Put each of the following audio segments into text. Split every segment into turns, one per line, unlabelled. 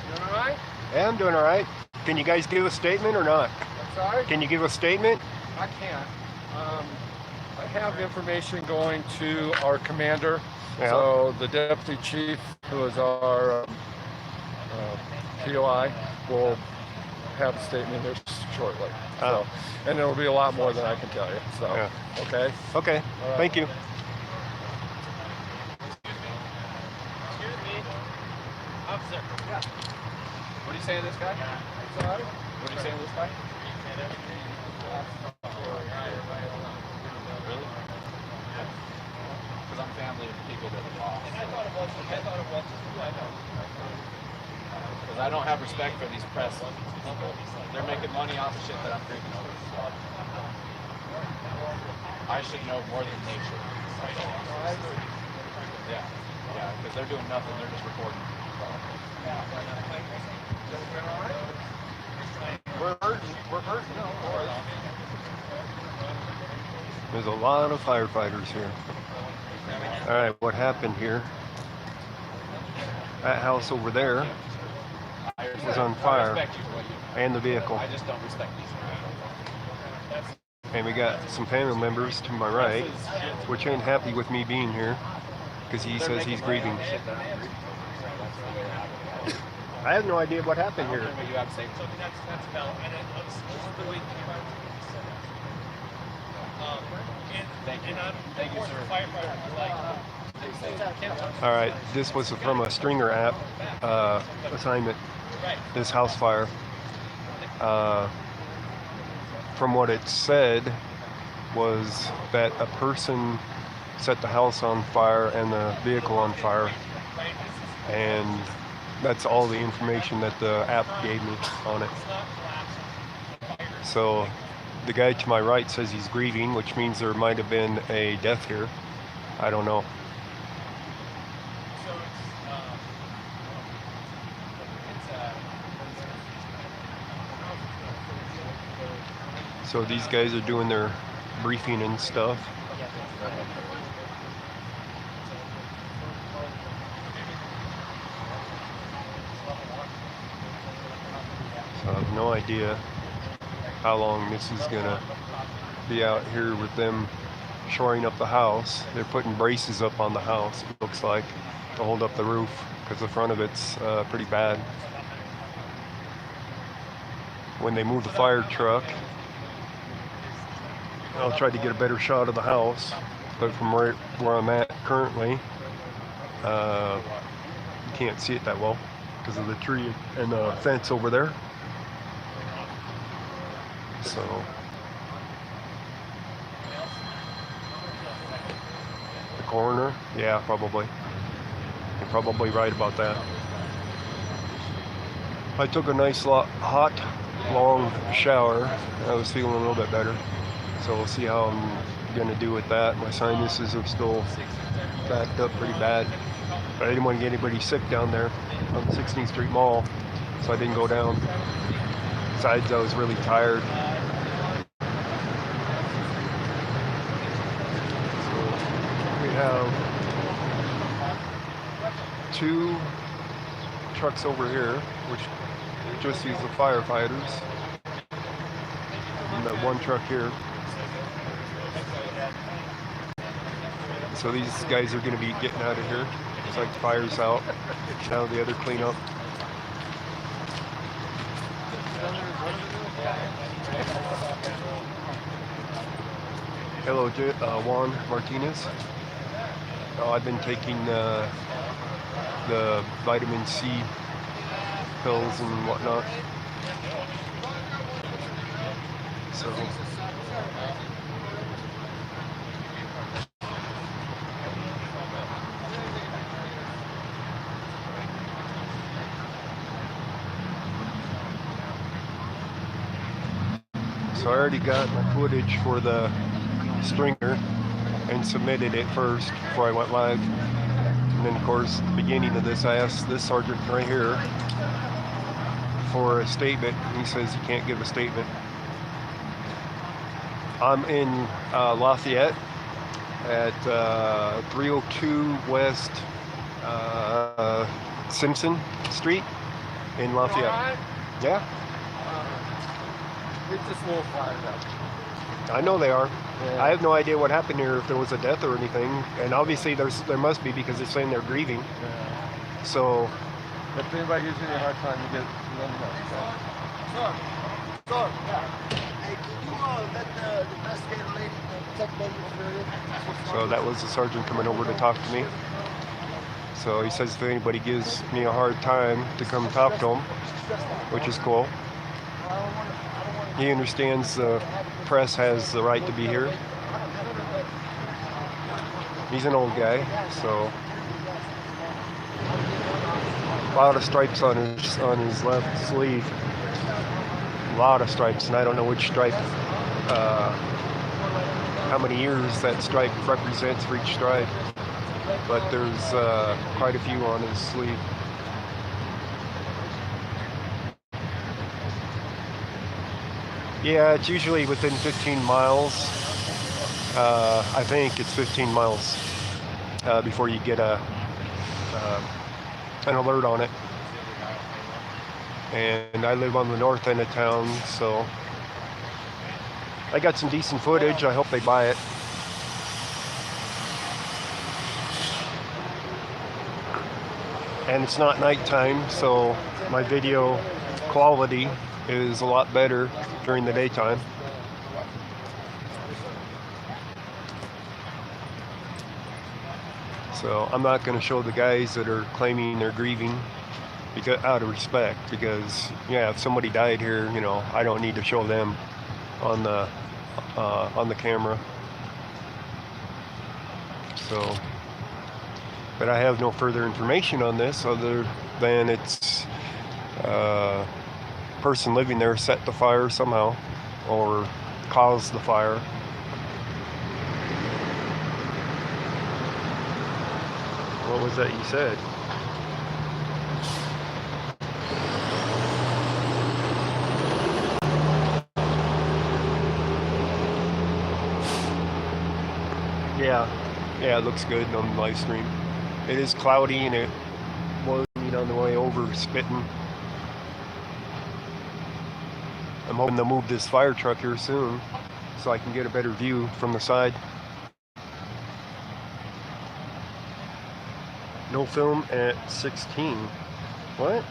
Doing all right?
Yeah, I'm doing all right. Can you guys give a statement or not?
I'm sorry?
Can you give a statement?
I can't. I have information going to our commander.
Yeah.
So the deputy chief, who is our POI, will have a statement here shortly. So, and there will be a lot more than I can tell you. So,
Yeah.
okay.
Okay.
All right.
Thank you.
Excuse me. Officer.
Yeah. What are you saying to this guy? Sorry? What are you saying to this guy? Really? Because I'm family of people that are lost.
I thought it was. I know.
Because I don't have respect for these press people. They're making money off of shit that I'm drinking over. I should know more than they should. Yeah, because they're doing nothing. They're just recording. We're hurting. We're hurting.
There's a lot of firefighters here. All right, what happened here? That house over there was on fire, and the vehicle.
I just don't respect these people.
And we got some family members to my right, which ain't happy with me being here, because he says he's grieving. I have no idea what happened here.
You have to say.
So that's valid. And this is the way
Thank you, sir.
Firefighters like.
All right, this was from a Stringer app assignment, this house fire. From what it said was that a person set the house on fire and the vehicle on fire, and that's all the information that the app gave me on it. So the guy to my right says he's grieving, which means there might have been a death here. I don't know. So these guys are doing their briefing and stuff. So I have no idea how long this is gonna be out here with them shoring up the house. They're putting braces up on the house, it looks like, to hold up the roof, because the front of it's pretty bad. When they move the fire truck, I'll try to get a better shot of the house, but from where I'm at currently, you can't see it that well because of the tree and the fence over there. So the coroner, yeah, probably. You're probably right about that. I took a nice hot, long shower. I was feeling a little bit better. So we'll see how I'm going to do with that. My sinuses are still backed up pretty bad. But I didn't want to get anybody sick down there on 16th Street Mall, so I didn't go down. Besides, I was really tired. So we have 2 trucks over here, which just use the firefighters. And that 1 truck here. So these guys are going to be getting out of here. It's like the fire's out. Now the other cleanup. Hello, Juan Martinez. I've been taking the vitamin C pills and whatnot. So I already got my footage for the Stringer and submitted it first before I went live. And then of course, at the beginning of this, I asked this sergeant right here for a statement. He says he can't give a statement. I'm in Lafayette, at 302 West Simpson Street in Lafayette.
Alright?
Yeah,
It's just a little fired up.
I know they are.
Yeah.
I have no idea what happened here, if there was a death or anything, and obviously there must be, because they're saying they're grieving.
Yeah.
So
If anybody gives you a hard time, you get let me know.
Sir, yeah. Hey, can you let the investigator lady check over the
So that was the sergeant coming over to talk to me. So he says if anybody gives me a hard time to come talk to him, which is cool. He understands the press has the right to be here. He's an old guy, so a lot of stripes on his left sleeve. A lot of stripes, and I don't know which stripe, how many years that stripe represents for each stripe, but there's quite a few on his sleeve. Yeah, it's usually within 15 miles. I think it's 15 miles before you get an alert on it. And I live on the north end of town, so I got some decent footage. I hope they buy it. And it's not nighttime, so my video quality is a lot better during the daytime. So I'm not going to show the guys that are claiming they're grieving, because out of respect, because yeah, if somebody died here, you know, I don't need to show them on the camera. So, but I have no further information on this other than it's person living there set the fire somehow or caused the fire. What was that you said? Yeah, it looks good on the live stream. It is cloudy and it was on the way over spitting. I'm hoping to move this fire truck here soon so I can get a better view from the side. No film at 16. What?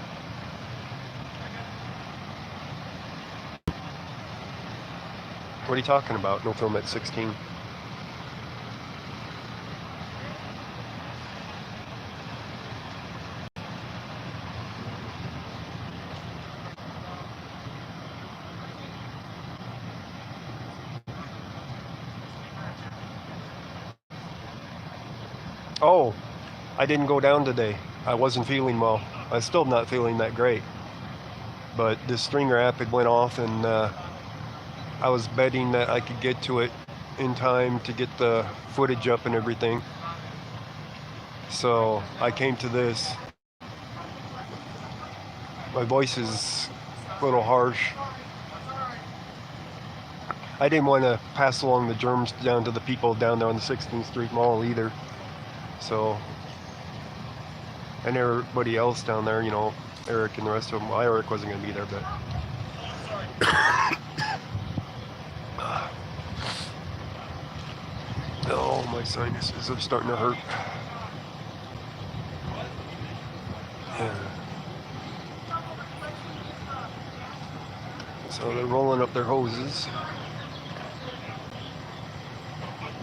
What are you talking about? No film at 16. Oh, I didn't go down today. I wasn't feeling well. I'm still not feeling that great. But the stringer app had went off, and I was betting that I could get to it in time to get the footage up and everything. So I came to this. My voice is a little harsh. I didn't want to pass along the germs down to the people down there on the 16th Street Mall either. So, and everybody else down there, you know, Eric and the rest of them. Well, Eric wasn't going to be there, but oh, my sinuses are starting to hurt. Yeah. So they're rolling up their hoses.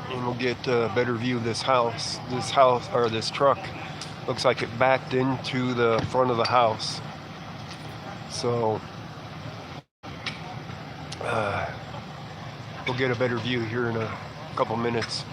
And we'll get a better view of this house. Or this truck looks like it backed into the front of the house. So we'll get a better view here in a couple minutes.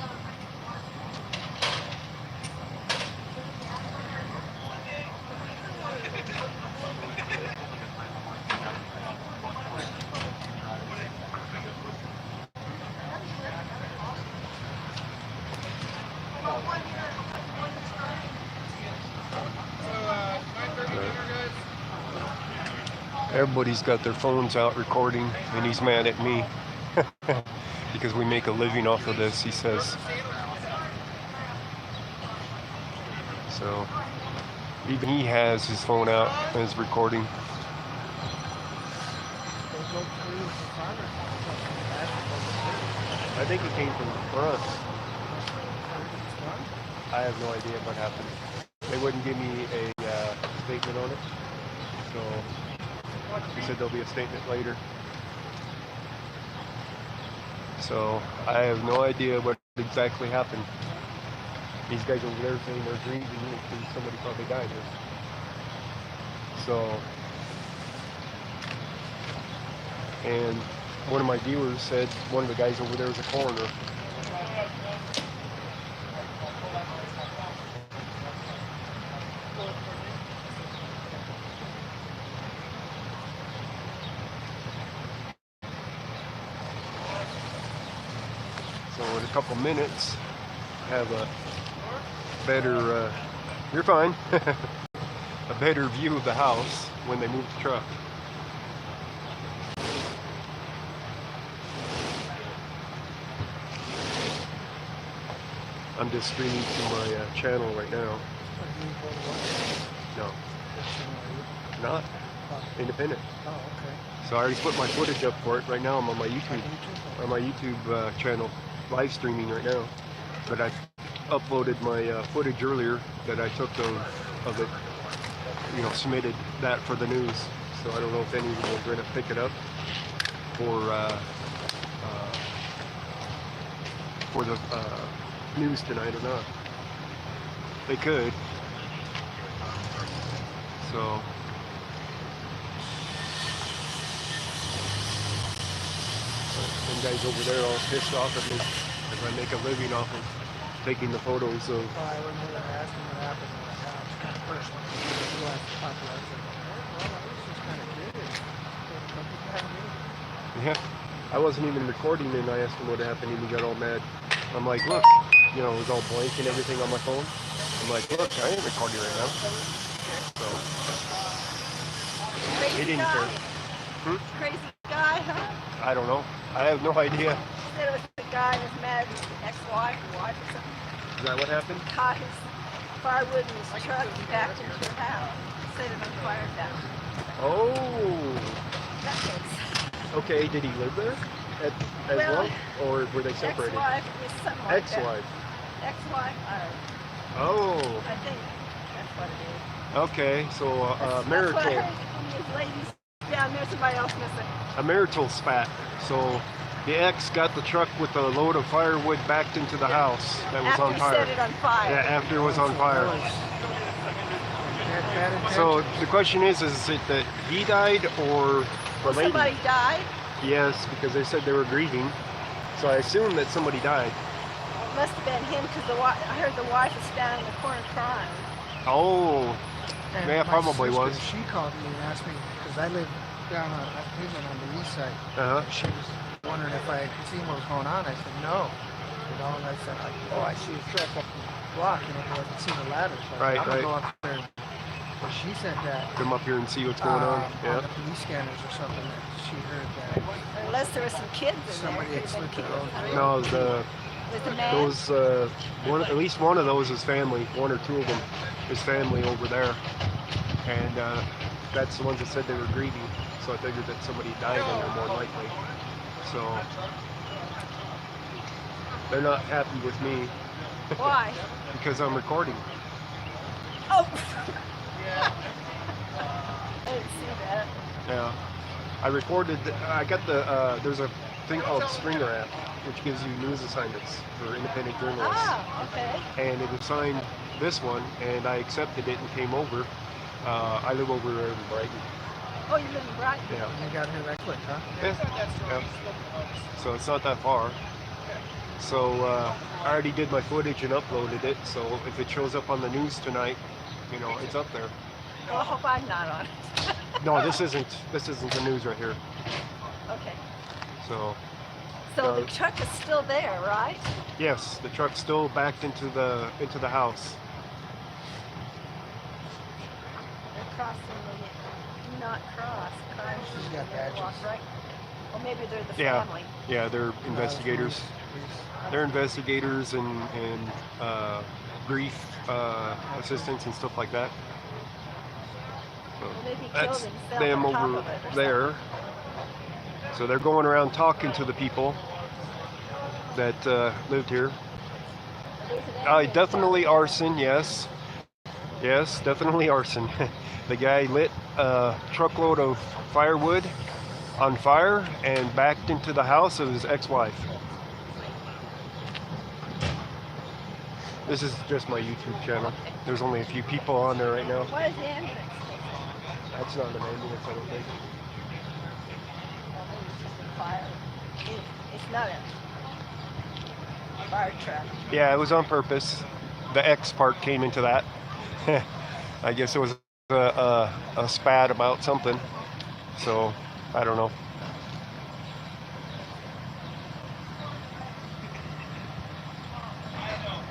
Everybody's got their phones out recording, and he's mad at me because we make a living off of this, he says. So even he has his phone out and is recording. I think it came from the front. I have no idea what happened. They wouldn't give me a statement on it. So he said there'll be a statement later. So I have no idea what exactly happened. These guys over there saying they're grieving because somebody probably died here. So, and one of my viewers said one of the guys over there is a coroner. So in a couple minutes, have a better, you're fine, a better view of the house when they move the truck. I'm just streaming to my channel right now. No, not independent.
Oh, okay.
So I already put my footage up for it. Right now I'm on my YouTube channel, live streaming right now. But I uploaded my footage earlier that I took of it, you know, submitted that for the news. So I don't know if anyone will going to pick it up for the news tonight or not. They could. So some guys over there all pissed off at me as I make a living off of taking the photos of.
Well, I wouldn't have asked him what happened in the house. Kind of personal. You asked the popular. I said, well, I was just kind of curious.
Yeah, I wasn't even recording and I asked him what happened and he got all mad. I'm like, look, you know, it was all blank and everything on my phone. I'm like, look, I ain't recording right now. So he didn't care.
Crazy guy, huh?
I don't know. I have no idea.
Said it was the guy that's mad at his ex-wife or wife or something.
Is that what happened?
Caught his firewood in his truck and backed into the house. Set it on fire down.
Oh.
That was
Okay, did he live there as well? Or were they separated?
ex-wife. It was something like that.
Ex-wife.
Ex-wife.
Oh.
I think that's what it is.
Okay, so
That's
marital.
what I heard from these ladies down there. Somebody else missing.
A marital spat. So the ex got the truck with a load of firewood backed into the house that was
After
on
he
fire.
set it on fire.
Yeah, after it was on fire.
Bad
So the question is it that he died or the lady?
Somebody died.
Yes, because they said they were grieving. So I assume that somebody died.
Must have been him because I heard the wife was down in the corner crying.
Oh,
And
yeah,
my
probably
sister,
was.
She called me and asked me, because I live down on Cleveland on the east side.
Uh-huh.
She was wondering if I had seen what was going on. I said, no. You know, and I said, oh, I see a truck up the block, and I wasn't seeing the ladder. So
Right,
I'm going to
right.
go up there. Well, she said that
Come up here and see what's going on.
on
Yeah.
the police scanners or something, that she heard that
Unless there were some kids in
somebody
there.
had slipped the road.
No,
With the man.
those at least one of those is family. One or two of them is family over there, and that's the ones that said they were grieving. So I figured that somebody died in there more likely. So they're not happy with me
Why?
because I'm recording.
Oh! I didn't see that.
Yeah, I recorded. I got the. There's a thing called Springer app, which gives you news assignments for independent journalists.
Ah, okay.
And it assigned this one, and I accepted it and came over. I live over in Brighton.
Oh, you live in Brighton?
Yeah.
And they got here that quick, huh?
Yeah. So it's not that far. So I already did my footage and uploaded it. So if it shows up on the news tonight, you know, it's up there.
Well, I hope I'm not on it.
No, this isn't the news right here.
Okay.
So
So the truck is still there, right?
yes, the truck's still backed into the house.
They're crossing the do not cross.
She's got badges.
Walk right. Or maybe they're the
Yeah.
family.
Yeah, they're investigators. They're investigators and grief assistance and stuff like that. So
Well, maybe he killed
that's
himself
them
on top
over
of it or
there. So they're going around talking to the people that lived here.
There's an ambulance
Definitely
out there.
arson, yes. Yes, definitely arson. The guy lit a truckload of firewood on fire and backed into the house of his ex-wife. This is just my YouTube channel. There's only a few people on there right now.
What is the ambulance?
That's not an ambulance, I don't think.
Fire. It's not a fire truck.
Yeah, it was on purpose. The X part came into that. I guess it was a spat about something. So, I don't know.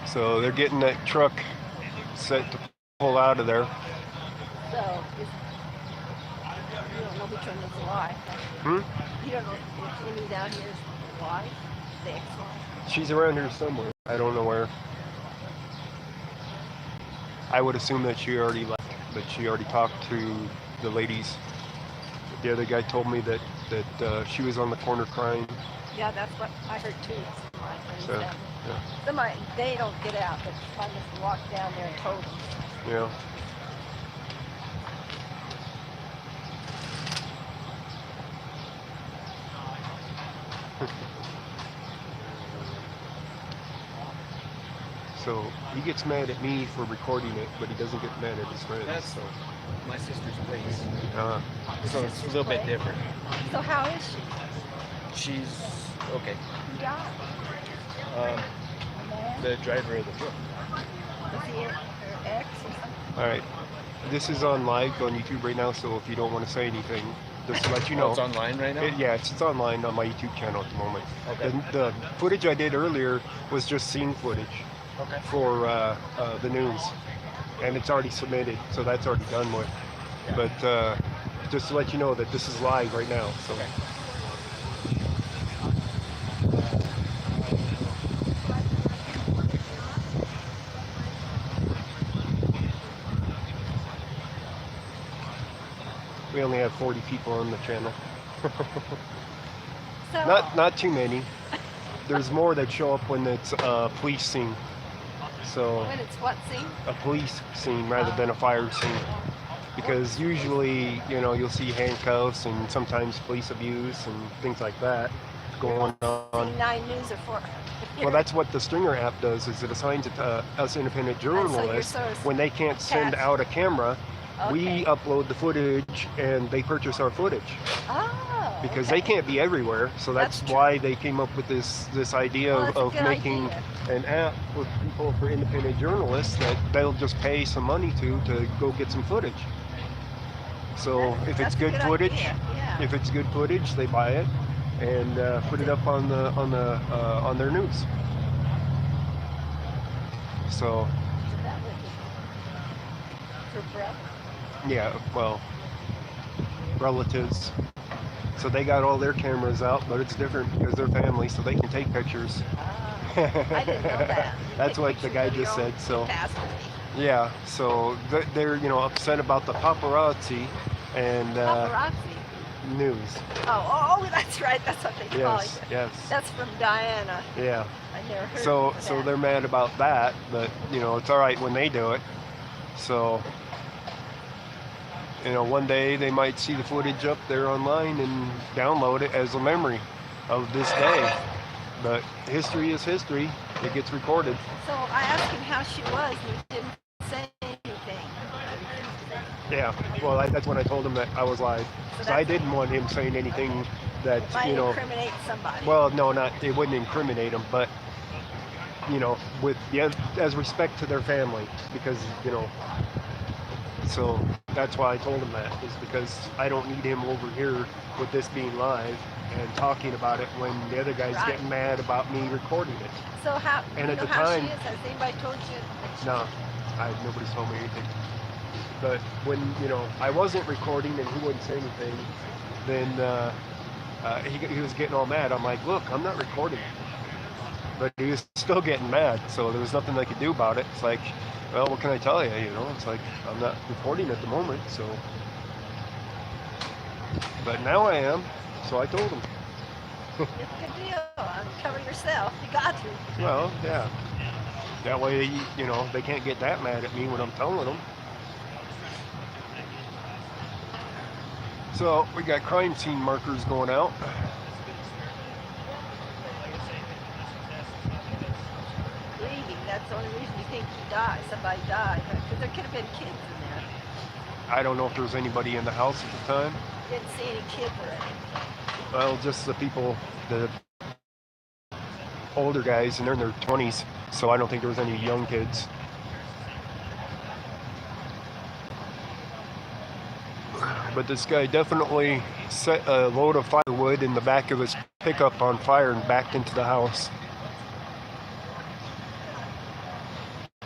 So they're getting that truck set to pull out of there.
So, you don't know which one is the wife.
Hmm?
You don't know if any down here is the wife, the ex-wife.
She's around here somewhere. I don't know where. I would assume that she already left, that she already talked to the ladies. The other guy told me that she was on the corner crying.
Yeah, that's what I heard too. My friends
So,
down there.
yeah.
Somebody, they don't get out, but I just walked down there and told them.
Yeah. So he gets mad at me for recording it, but he doesn't get mad at his friends.
That's
So,
my sister's place.
uh,
So it's a little bit different.
So how is she?
She's okay.
Yeah. Man,
The driver of the truck.
was he her ex or something?
all right. This is on live on YouTube right now, so if you don't want to say anything, just to let you
Oh,
know.
it's online right now?
Yeah, it's online on my YouTube channel at the moment.
Okay.
The footage I did earlier was just scene footage
Okay.
for the news, and it's already submitted, so that's already done with.
Yeah.
But just to let you know that this is live right now. So.
Okay.
We only have 40 people on the channel.
So,
Not too many. There's more that show up when it's a police scene. So
when it's what scene?
a police scene rather than a fire scene. Because usually, you'll see handcuffs and sometimes police abuse and things like that going on.
C9 News or for.
Well, that's what the Stringer app does, is it assigns it to us independent
you're
journalists.
sort of
When they can't send
attached.
out a camera, we
Okay.
upload the footage and they purchase our footage.
Oh.
Because
okay.
they can't be everywhere, so that's
That's true.
why they came up with this idea
Well, that's a
of
good
making
idea.
an app for people, for independent journalists, that they'll just pay some money to go get some footage. So if
That's
it's
a
good footage,
idea, yeah.
if it's good footage, they buy it and put it up on their news. So
That would be for breath.
yeah, well, relatives. So they got all their cameras out, but it's different because they're family, so they can take pictures.
I didn't know that. You
That's
take
what the
pictures
guy
of your
just
own
said. So
catastrophe.
yeah, so they're upset about the paparazzi and
Paparazzi.
news.
Oh, that's right. That's what they call
Yes,
it.
yes,
That's from Diana.
yeah.
I never heard
So
of
so
that.
they're mad about that, but it's all right when they do it. So one day they might see the footage up there online and download it as a memory of this day. But history is history. It gets recorded.
So I asked him how she was, and he didn't say anything.
Yeah. Well, that's when I told him that I was live. So I didn't want him saying anything that
It might incriminate somebody.
Well, no, it wouldn't incriminate them, but with as respect to their family, because so that's why I told him that, is because I don't need him over here with this being live and talking about it when the other guy's
Right.
getting mad about me recording it.
So how?
And
you
at
know
the
how
time-
she is? Has anybody told you? that she-
No, nobody's told me anything. But when I wasn't recording and he wouldn't say anything, then he was getting all mad. I'm like, look, I'm not recording. but he was still getting mad. So there was nothing they could do about it. It's like, well, what can I tell you? You know, it's like I'm not reporting at the moment. So, but now I am. So I told him.
It's a good deal. Cover yourself. You got to.
Well, yeah. That way, you know, they can't get that mad at me when I'm telling them. So we got crime scene markers going out.
Grieving. That's the only reason you think you died. Somebody died. Because there could have been kids in there.
I don't know if there was anybody in the house at the time.
Didn't see any kids or anything.
Well, just the people, the older guys, and they're in their 20s, so I don't think there was any young kids. But this guy definitely set a load of firewood in the back of his pickup on fire and backed into the house.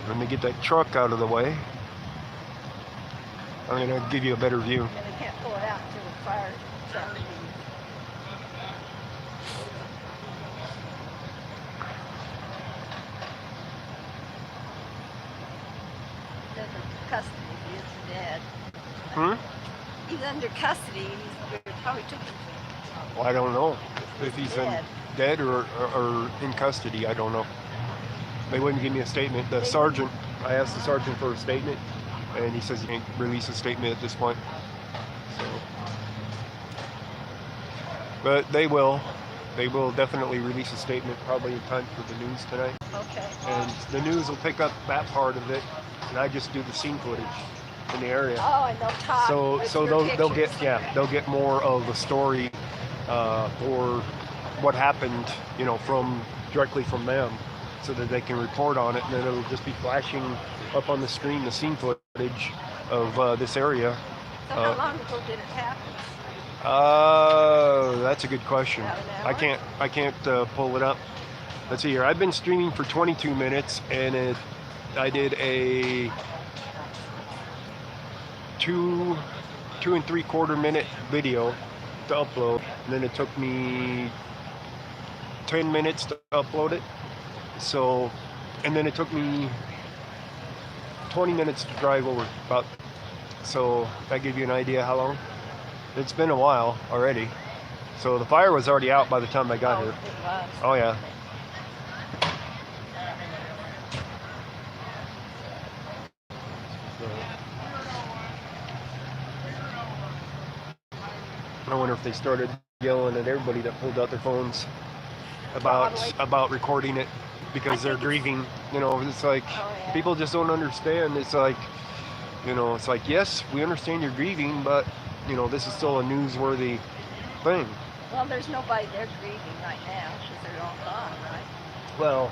When they get that truck out of the way, I'm going to give you a better view.
And they can't pull it out until the fire truck leaves. He's under custody. He is dead. He's under custody. They probably took him.
Well, I don't know if he's
Dead.
dead or in custody. I don't know. They wouldn't give me a statement. The sergeant, I asked the sergeant for a statement, and he says he can't release a statement at this point. So, but they will. They will definitely release a statement probably in time for the news tonight.
Okay.
And the news will pick up that part of it, and I just do the scene footage in the area.
Oh, and they'll talk.
So
with
so
your
they'll get
pictures.
they'll get more of the story or what happened, you know, from directly from them, so that they can report on it, and then it'll just be flashing up on the screen the scene footage of this area.
So how long ago did it happen?
That's a good question.
About an hour?
I can't pull it up. Let's see here. I've been streaming for 22 minutes, and I did a 2 3/4 minute video to upload, and then it took me 10 minutes to upload it. So, and then it took me 20 minutes to drive over. About, so that gives you an idea how long. It's been a while already. So the fire was already out by the time I got
Oh,
here.
it was.
Oh yeah. I wonder if they started yelling at everybody that pulled out their phones
Probably.
about recording it because they're grieving. You know, it's like
Oh, yeah.
people just don't understand. It's like, you know, it's like, yes, we understand you're grieving, but you know, this is still a newsworthy thing.
Well, there's nobody there grieving right now because they're all gone, right?
Well,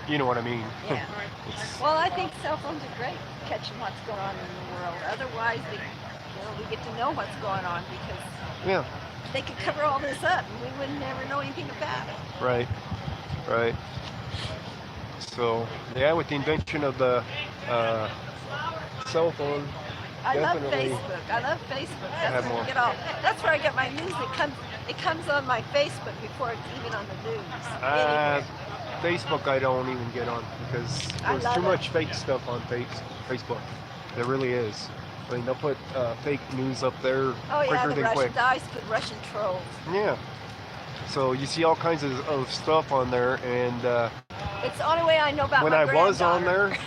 you know what I mean.
Yeah.
It's-
Well, I think cell phones are great for catching what's going on in the world. Otherwise, we get to know what's going on because
yeah,
they could cover all this up and we wouldn't ever know anything about it.
right, right. So, yeah, with the invention of the cell phone,
I love
Definitely.
Facebook. I love Facebook.
Have
That's where
more.
I get all. That's where I get my news. It comes on my Facebook before it's even on the news. Anyway.
Facebook I don't even get on because
I
there's
love
too
it.
much fake stuff on Facebook. There really is. I mean, they'll put fake news up there
Oh yeah,
quicker
the
than
Russian
quick.
guys put Russian trolls.
Yeah. So you see all kinds of stuff on there, and
It's the only way I know about
when
my
I was on
granddaughter.
there,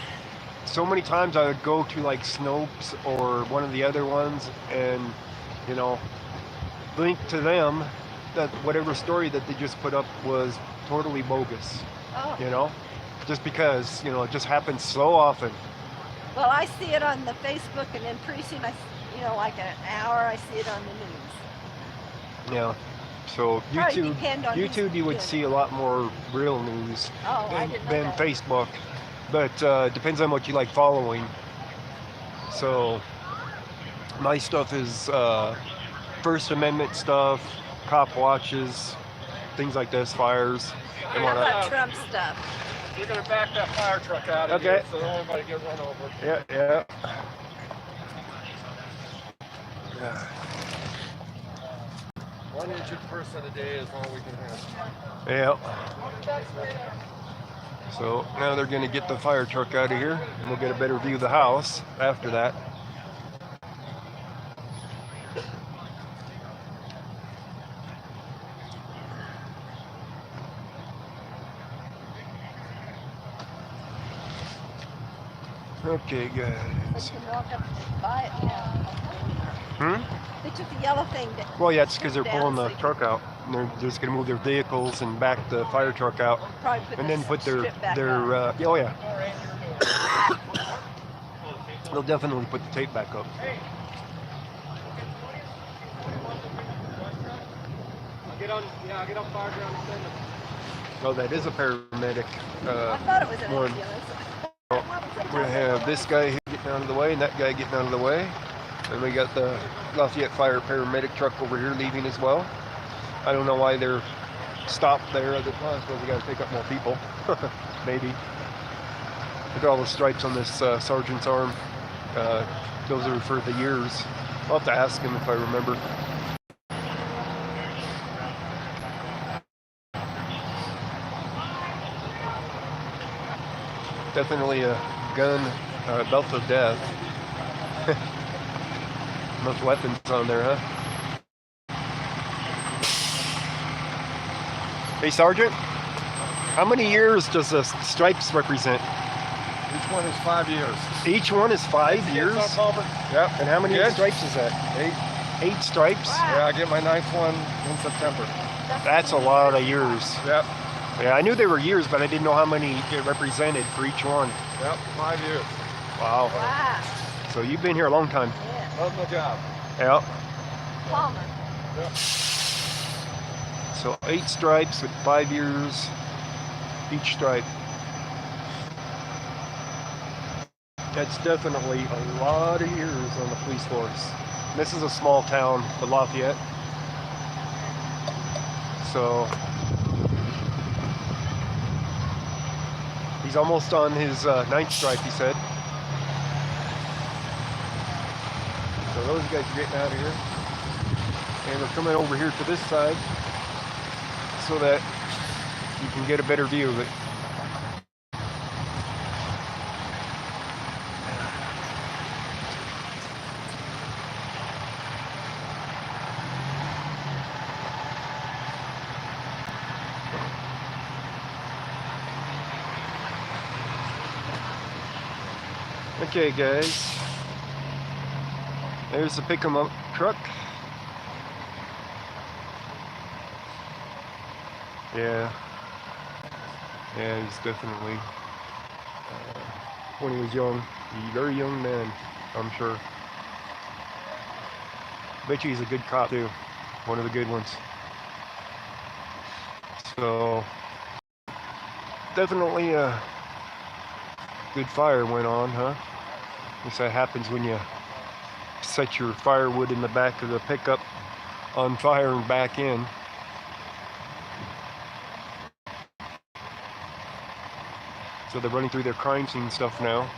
so many times I would go to like Snopes or one of the other ones, and you know, link to them that whatever story that they just put up was totally bogus.
Oh.
You know, just because, you know, it just happens so often.
Well, I see it on the Facebook, and then pretty soon, like an hour, I see it on the news.
Yeah. So
Probably
YouTube,
depend on who's
you would
doing
see a lot more real news
Oh, I didn't know
than
that.
Facebook, but depends on what you like following. So my stuff is First Amendment stuff, cop watches, things like this, fires, and
How
whatnot.
about Trump stuff?
You're gonna back that fire truck out of
Okay.
here so nobody get run over.
Yeah, yeah. Yeah.
1 injured person a day is all we can have.
Yeah. So now they're gonna get the fire truck out of here, and we'll get a better view of the house after that. Okay,
But
guys.
you can walk up and buy it now.
Hmm?
They took the yellow thing down.
Well, yeah, it's because they're
down
pulling
so
the
you can
truck out. And they're just gonna move their vehicles and back the fire truck out,
probably put
and
the
then put their
strip back
their.
on.
Oh yeah. They'll definitely put the tape back up.
I'll get on fire ground and send it.
Oh, that is a paramedic.
I thought it was an
one.
ambulance.
We're gonna have this guy getting out of the way and that guy getting out of the way. And we got the Lafayette Fire paramedic truck over here leaving as well. I don't know why they're stopped there. I suppose we gotta pick up more people. Maybe. Look at all the stripes on this sergeant's arm. Those are for the years. I'll have to ask him if I remember. Definitely a gun, belt of death. Enough weapons on there, huh? Hey, Sergeant, how many years does the stripes represent?
Each one is 5 years.
Each one is 5 years?
Yep.
And how many
Kids?
stripes is that? 8 stripes?
Yeah, I get my 9th one in September.
That's a lot of years.
Yep.
Yeah, I knew they were years, but I didn't know how many it represented for each one.
Yep. 5 years.
Wow.
Wow.
So you've been here a long time.
Yeah.
Love my job.
Yeah.
Palmer.
Yep.
So 8 stripes with 5 years each stripe. That's definitely a lot of years on the police force. This is a small town, the Lafayette. So he's almost on his 9th stripe, he said. So those guys are getting out of here. And we're coming over here to this side so that you can get a better view of it. Okay, guys. There's the pick 'em up truck. Yeah. Yeah, he's definitely, when he was young, he's a very young man, I'm sure. Bet you he's a good cop too. One of the good ones. So, definitely a good fire went on, huh? Guess that happens when you set your firewood in the back of the pickup on fire and back in. So they're running through their crime scene stuff now.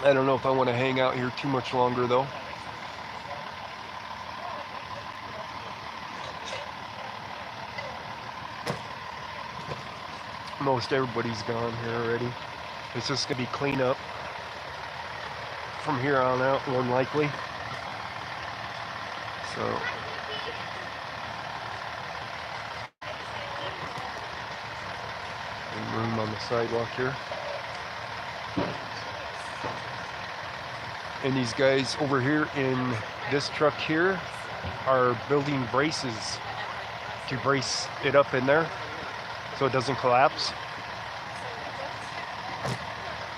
I don't know if I want to hang out here too much longer though. Most everybody's gone here already. It's just gonna be cleanup from here on out, more than likely. So room on the sidewalk here. And these guys over here in this truck here are building braces to brace it up in there so it doesn't collapse.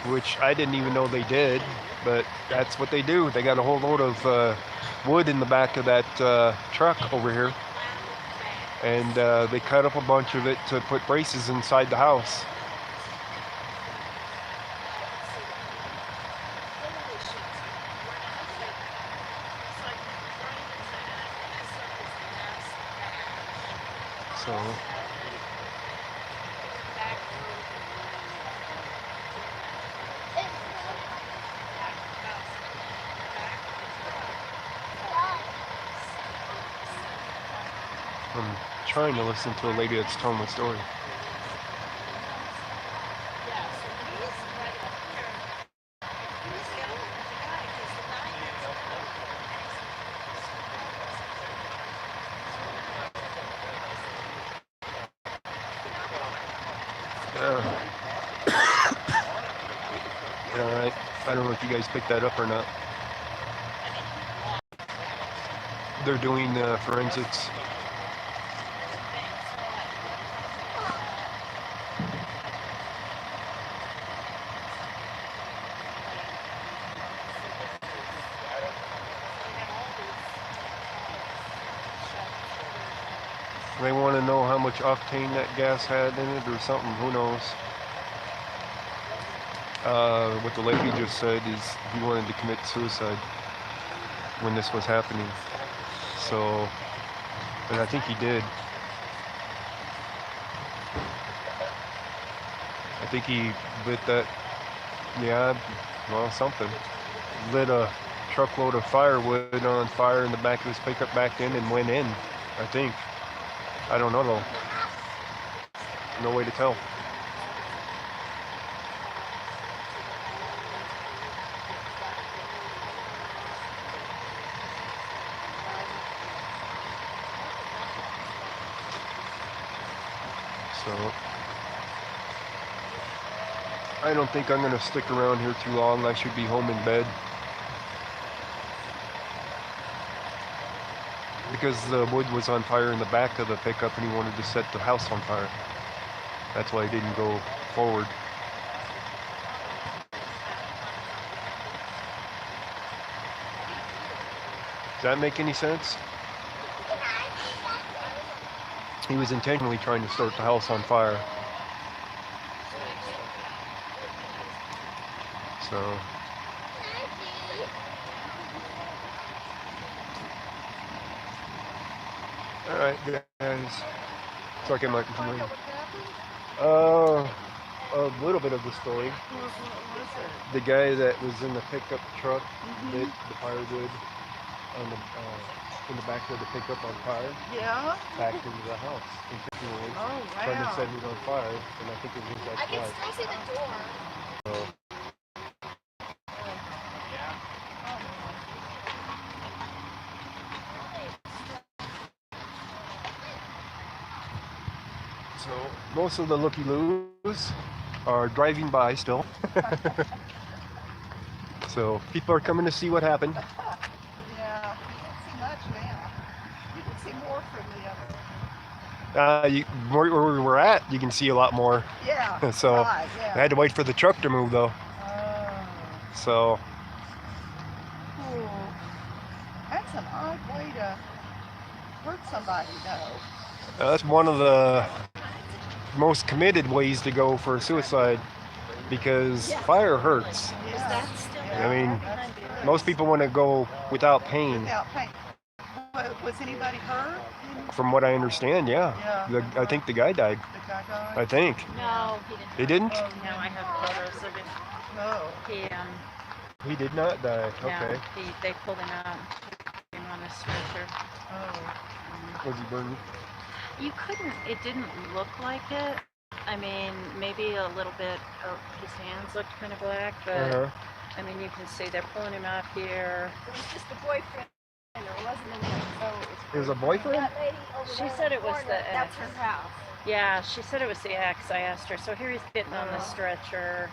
Which I didn't even know they did, but that's what they do. They got a whole load of wood in the back of that truck over here. And they cut up a bunch of it to put braces inside the house. So I'm trying to listen to a lady that's telling my story. Alright, I don't know if you guys picked that up or not. They're doing forensics. They want to know how much octane that gas had in it or something, who knows. What the lady just said is he wanted to commit suicide when this was happening. So, and I think he did. I think he lit that, yeah, well, something. Lit a truckload of firewood on fire in the back of his pickup, backed in and went in, I think. I don't know though. No way to tell. So I don't think I'm gonna stick around here too long. I should be home in bed. Because the wood was on fire in the back of the pickup and he wanted to set the house on fire. That's why he didn't go forward. Does that make any sense? He was intentionally trying to start the house on fire. So alright guys, so I can like a little bit of the story. The guy that was in the pickup truck lit the firewood on in the back of the pickup on fire.
Yeah?
Backed into the house intentionally.
Oh,
Trying to
wow.
set it on fire, and I think it was his
I can
ex-wife.
still see the door.
So, so most of the looky-loos are driving by still. So people are coming to see what happened.
Yeah, you can see much now. You can see more from the other.
Where we're at, you can see a lot more.
Yeah.
So
right,
I
yeah.
had to wait for the truck to move though.
Oh,
So
cool. That's an odd way to hurt somebody, though.
that's one of the most committed ways to go for suicide because fire hurts. I mean, most people want to go without pain.
Without pain. Was anybody hurt?
From what I understand, yeah.
Yeah.
I think the guy died.
The guy died?
I think.
No, he
He
didn't.
didn't?
No, I have photos of it.
No.
He
He did not die. Okay.
no, they pulled him out, put him on a stretcher.
Oh.
Was he burned?
You couldn't. It didn't look like it. I mean, maybe a little bit of his hands looked kind of black, but I mean, you can see they're pulling him out here.
It was just the boyfriend. There wasn't any.
It was a boyfriend?
That lady over
She
there in
said
the
it was
corner,
the
that's
ex.
her house.
Yeah, she said it was the ex. I asked her. So here he's getting on the stretcher.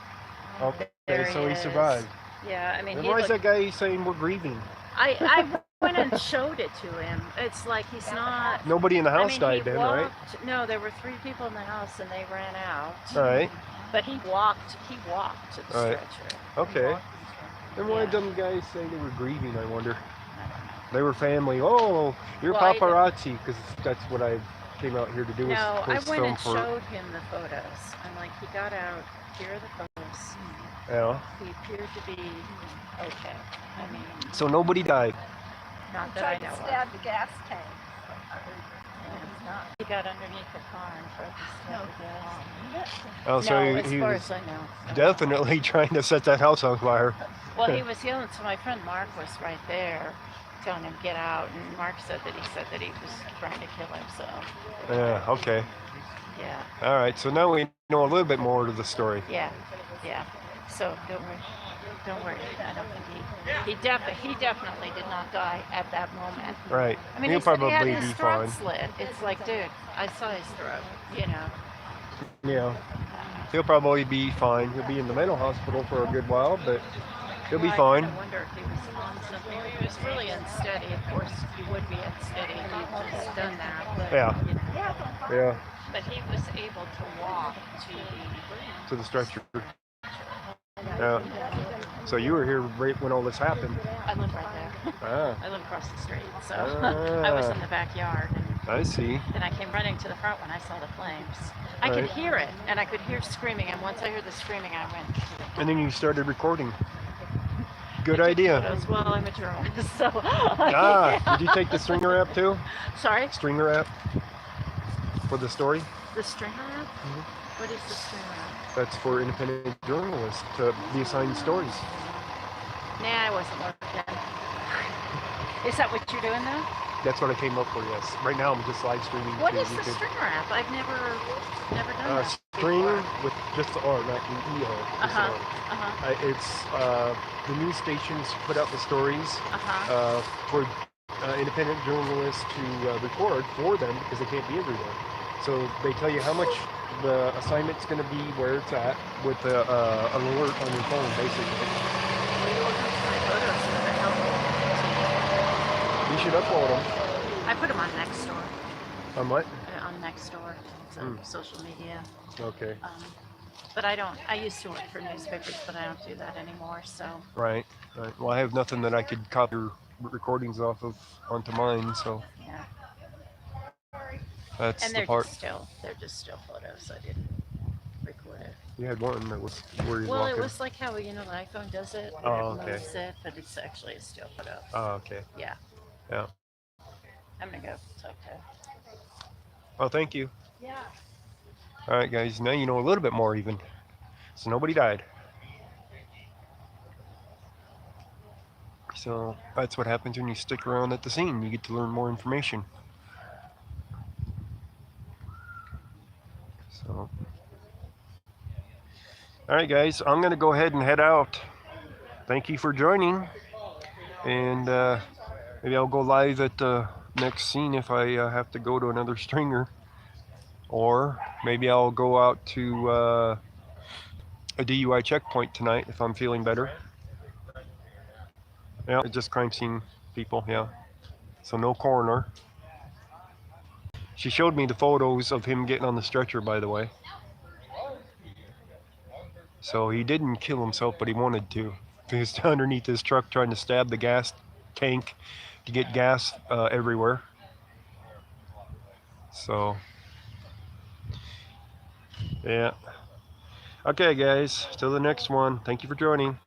Okay,
There
so he
is.
survived.
Yeah, I mean,
And
he
why is
looked,
that guy saying we're grieving?
I went and showed it to him. It's like he's not.
Nobody in the
I
house
mean,
died
he
then,
walked,
right?
No, there were 3 people in the house and they ran out.
All right.
But he walked to the
All right.
stretcher.
Okay. And why
Yeah.
did them guys say they were grieving, I wonder? They were family. Oh, you're
Well, I
paparazzi, because that's what I came out here to do.
No, I
was
went
film
and
for.
showed him the photos. I'm like, he got out. Here are the photos.
Yeah.
He appeared to be okay. I mean,
So nobody died.
not that I
Tried
know
to
of.
stab the gas tank.
He got underneath the car and tried to stab the gas.
Oh, so
No,
he
as far
was
as I know.
definitely trying to set that house on fire.
Well, he was yelling, so my friend Mark was right there. telling him get out, and Mark said that he was trying to kill himself.
Yeah. Okay.
Yeah,
All right. So now we know a little bit more to the story.
yeah, yeah. So don't worry. I don't think he definitely did not die at that moment.
Right.
I mean,
He'll
he said he
probably
had his
be
throat
fine.
slit. It's like, dude, I saw his throat. You know.
Yeah. He'll probably be fine. He'll be in the mental hospital for a good while, but he'll be
Well,
fine.
I wonder if he was on something. He was really unsteady. Of course, he would be unsteady if he'd just done that. But,
Yeah.
you know,
Yeah.
but he was able to walk to
To the stretcher. Yeah. So you were here right when all this happened.
I live right there.
Ah.
I live across the street, so I was in the backyard. And
I see.
then I came running to the front when I saw the flames. I could
Right.
hear it, and I could hear screaming. And once I heard the screaming, I went.
And then you started recording. Good
I took
idea.
photos. Well, I'm a journalist, so.
Ah, did you take the stringer app too?
Sorry,
Stringer app for the story?
the stringer app.
Mm-hmm.
What is the stringer app?
That's for independent journalists to be assigned stories.
Nah, I wasn't looking. Is that what you're doing though?
That's what I came up with, yes. Right now I'm just live streaming
What
to
is the
YouTube.
stringer app? I've never done that.
String
before.
with just the R, not the ER. Just the R. It's the news stations put out the stories for independent journalists to record for them because they can't be everywhere. So they tell you how much the assignment's going to be, where it's at, with an alert on your phone, basically.
Well, you look at my photos so they're helpful.
You should upload them.
I put them on Nextdoor.
On what?
On Nextdoor. It's a social media.
Okay.
But I used to work for newspapers, but I don't do that anymore. So.
Right. Right. Well, I have nothing that I could copy recordings off of onto mine, so
Yeah.
that's
And
the part.
they're just still photos. I didn't record it.
You had one that was where you're
Well,
walking.
it was like how the iPhone does it.
Oh,
It
okay.
moves it, but it's actually a still photo.
Oh, okay.
Yeah.
Yeah.
I'm gonna go talk to.
Oh, thank you.
Yeah.
All right, guys. Now you know a little bit more, even. So nobody died. So that's what happens when you stick around at the scene. You get to learn more information. So, all right, guys. I'm gonna go ahead and head out. Thank you for joining, and maybe I'll go live at the next scene if I have to go to another stringer, or maybe I'll go out to a DUI checkpoint tonight if I'm feeling better. Yeah, it's just crime scene people, yeah. So no coroner. She showed me the photos of him getting on the stretcher, by the way. So he didn't kill himself, but he wanted to. He was underneath his truck trying to stab the gas tank to get gas everywhere. So, yeah. Okay, guys, till the next one. Thank you for joining.